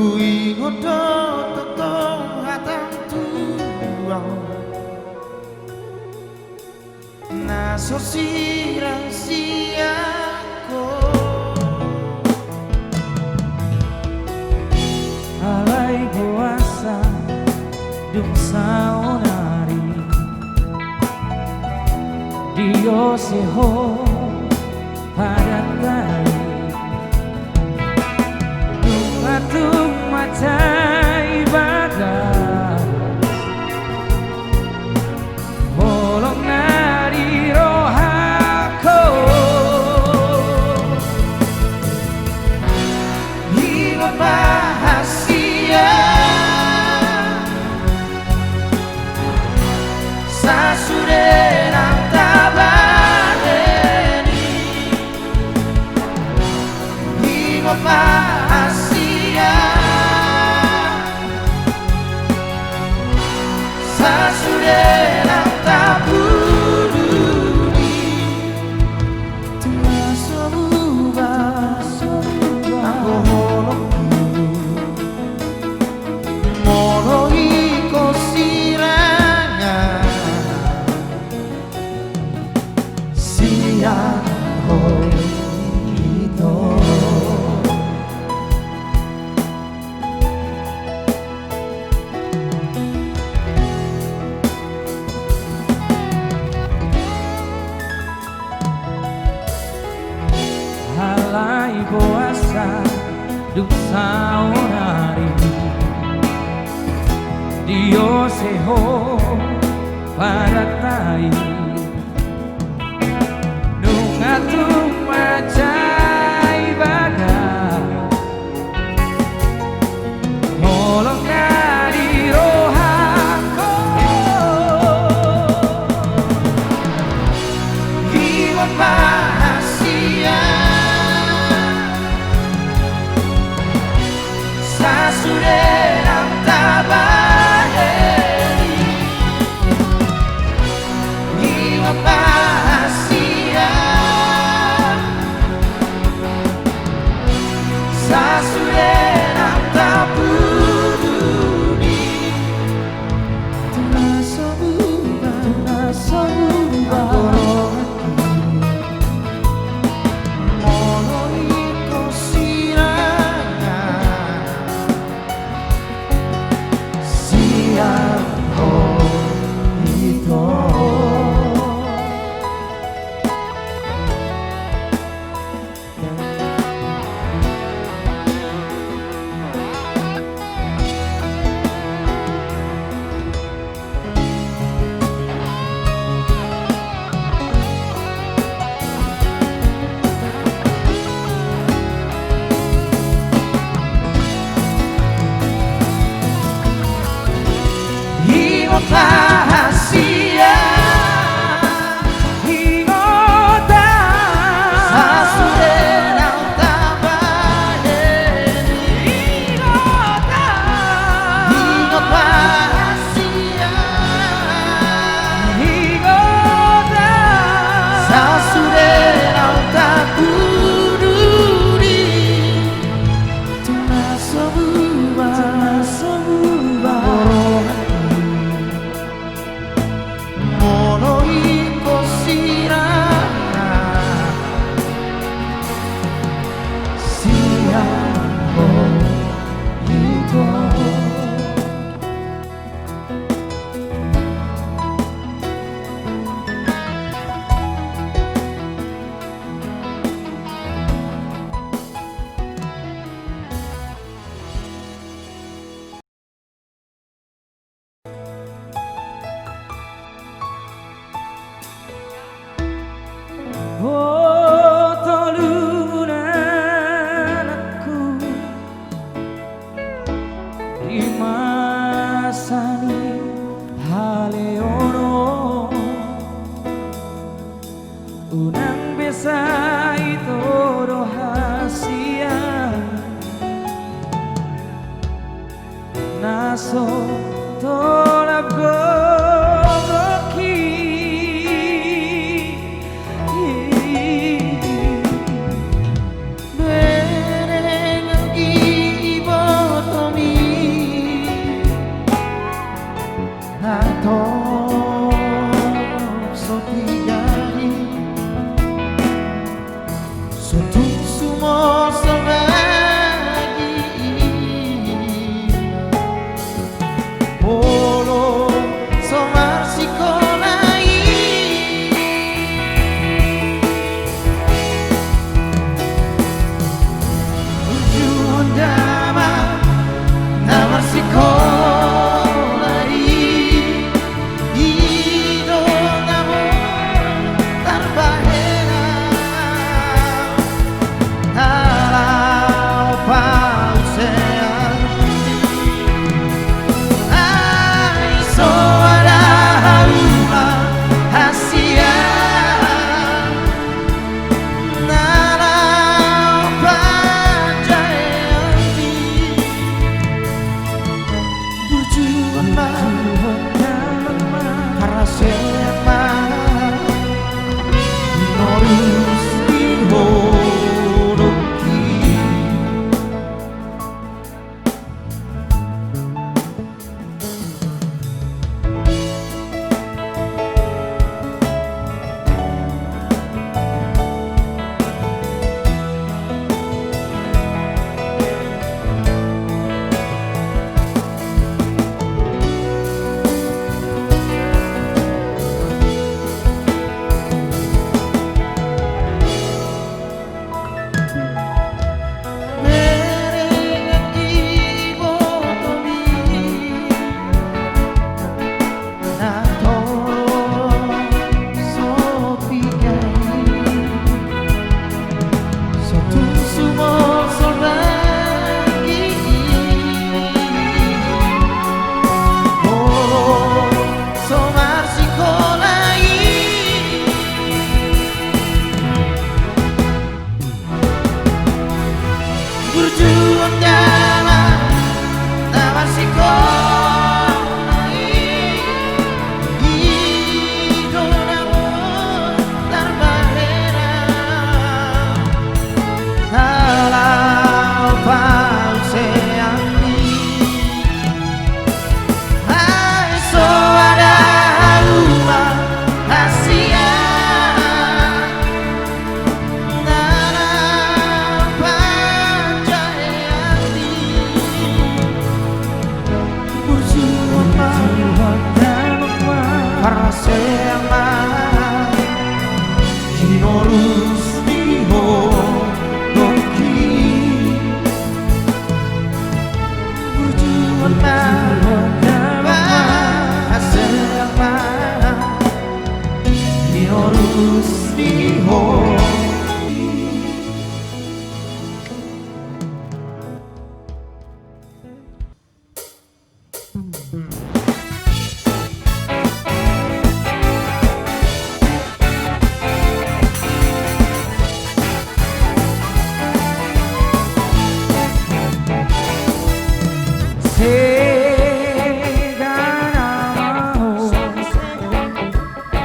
Kui ngodo totong hatang tuang Naso sirang siako Alay buasa dung saonari Dio seho padat kali Dung macai bagas Bolong nari rohako Ingat bahasia Sasurerang tabareni Ingat bahasia Sasurerang tabuduni Terasa berubah Aku holoku Moloi kosiranya Siang itu Alay buasa dung saonari Dio seho padatai Nungatung macai bagas Molong nari rohako Ingat bahasia Sasurerang tabareni Ingat bahasia Sasurerang tabuduni Terasa berubah Moloi kosiranya Siang itu Ingat rahasia Ingat Sasurerang tabareni Ingat rahasia Sasurerang tabuduni Terasa berubah Moloi kosiranya Siang itu Oh tolungan aku di masa ini haleono unang besa itu rahasia naso tolak gogoki Bereng ibu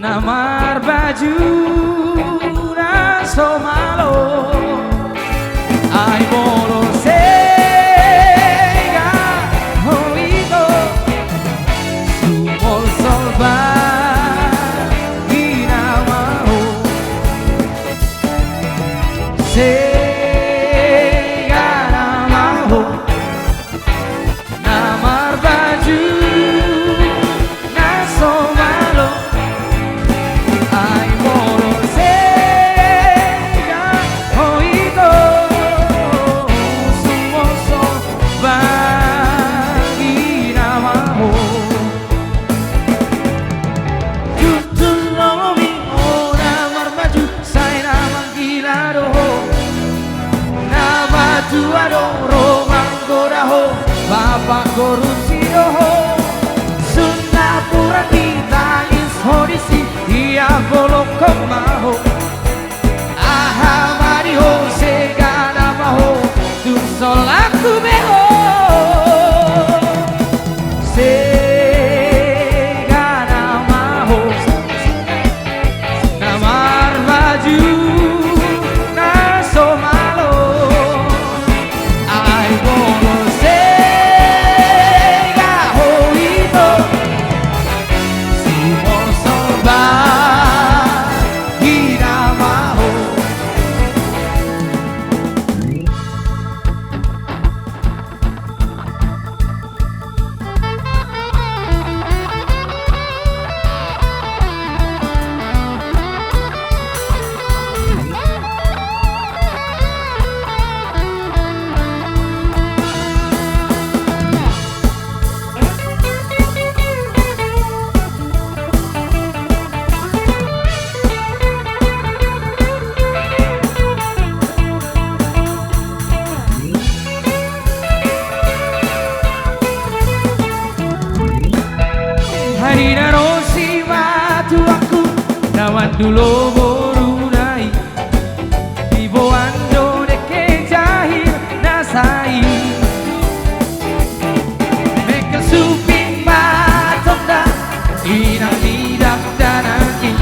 Namar baju raso malo ay moro sega oído sumol solva ginamao sega namao namar baju raso malo ay moro sega oído sumol solva ginamao Jutulolomi namar baju saya namang gilado nama tuado romang goraho bapak korupsido Sunda pura kita is hodisi ia bolok kemaho aha mariho segala maho tu solaku beho segala maho namar baju naso malo ay bono sega hoito sumor solba hiramaho Hari narosi batu aku nawan dulu borunai ibo ando deke jahil nasai mekel suping batonda inang midak danaki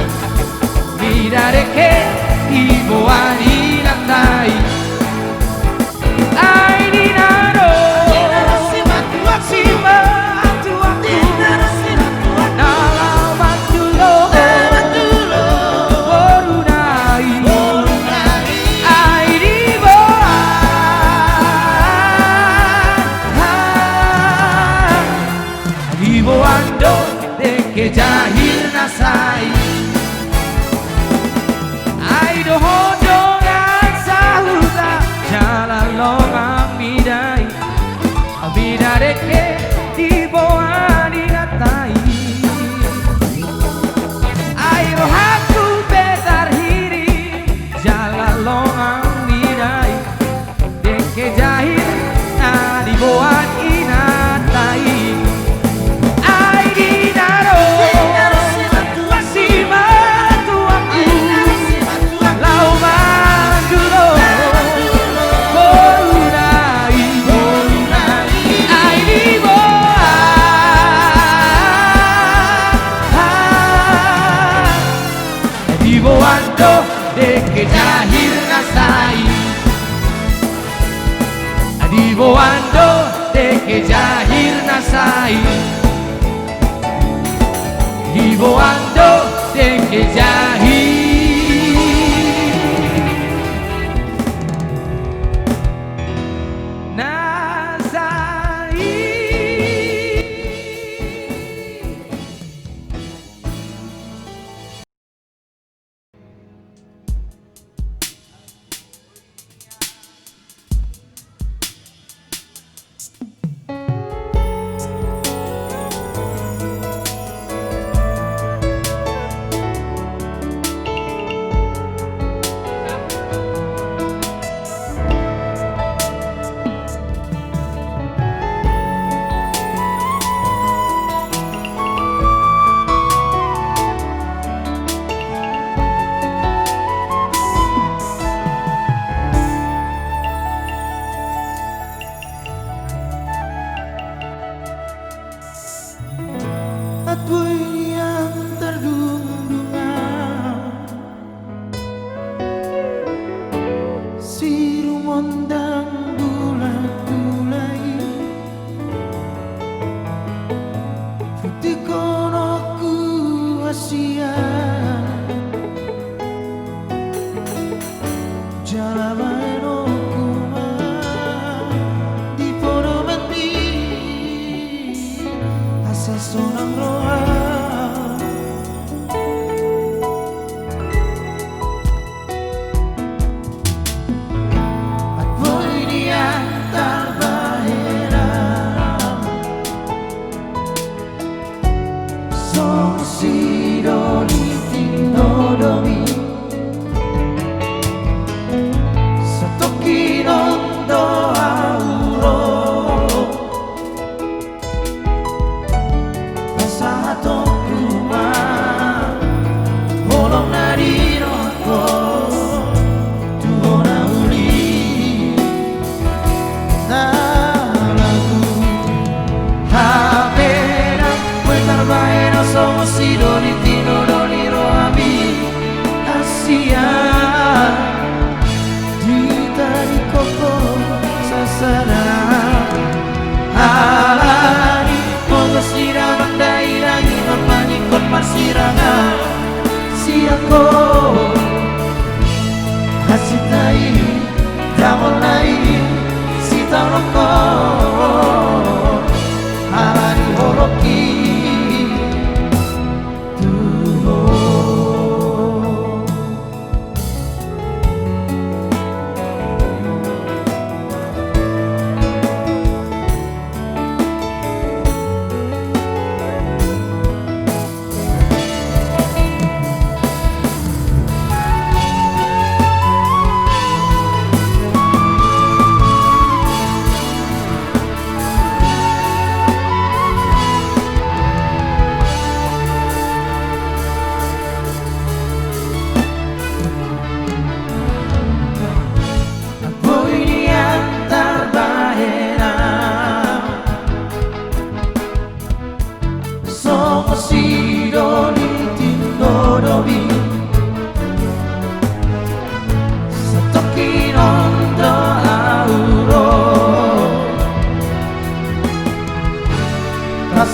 mida deke ibo ani natai ai dinaro si batu aku jahil nasai ai do hodo ngan sahuta jalan longang midai abidare ke di boani natai ai rohaku betar hiri jalan longang midai deke jahil na di boani natai Lau mandulo borunai Hiboando de que jahir nasai, hiboando de que jahir Aduh yang terdungang si rumondang bulat-bulai putih konoku asia jalanan okuma di poromenti asa sonang roa siako hasitai damolai sitanoko harani horoki tuho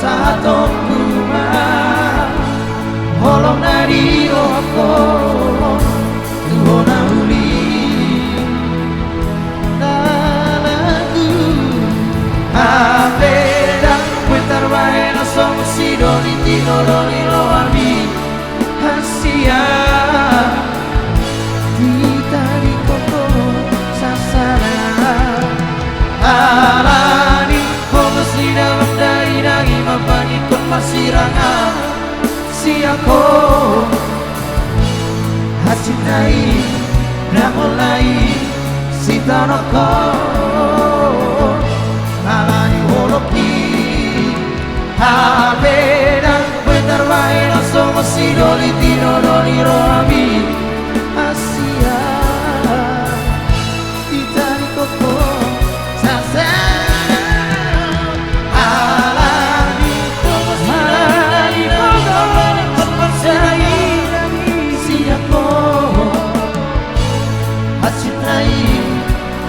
Satu rumah holong nari roko tuona uli nalaku apeda putar bae no somos idoli tino doli lo ami hasia kita di koko sasana alani como si dalam dari mapanikon masirangan siako hasinai namolai sitanoko alani holoki habeda putar bae no somos idoli tino doli lo ami hasia kita di koko sasana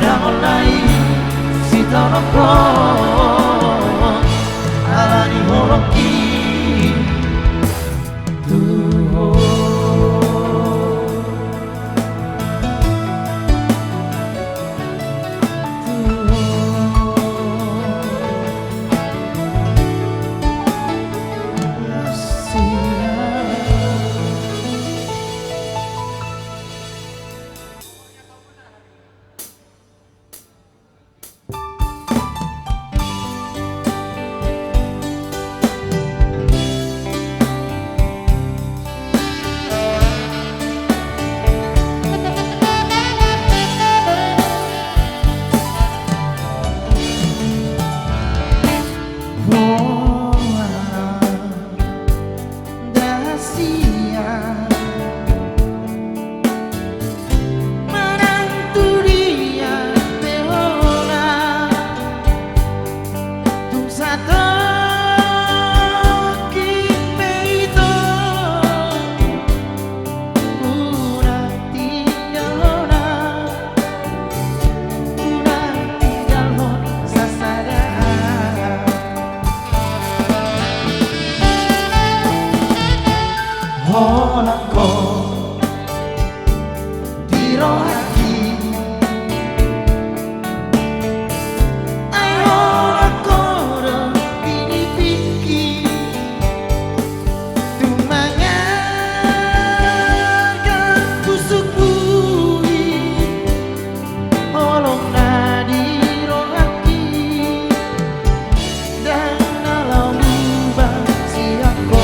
Namonai ko alani horoki Honako dirohaki ai honako pinipiki tumangakan busuk bui holong dirohaki dan alam siako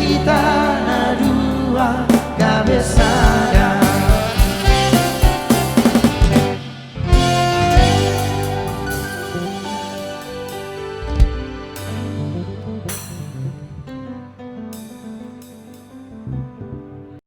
kita dua.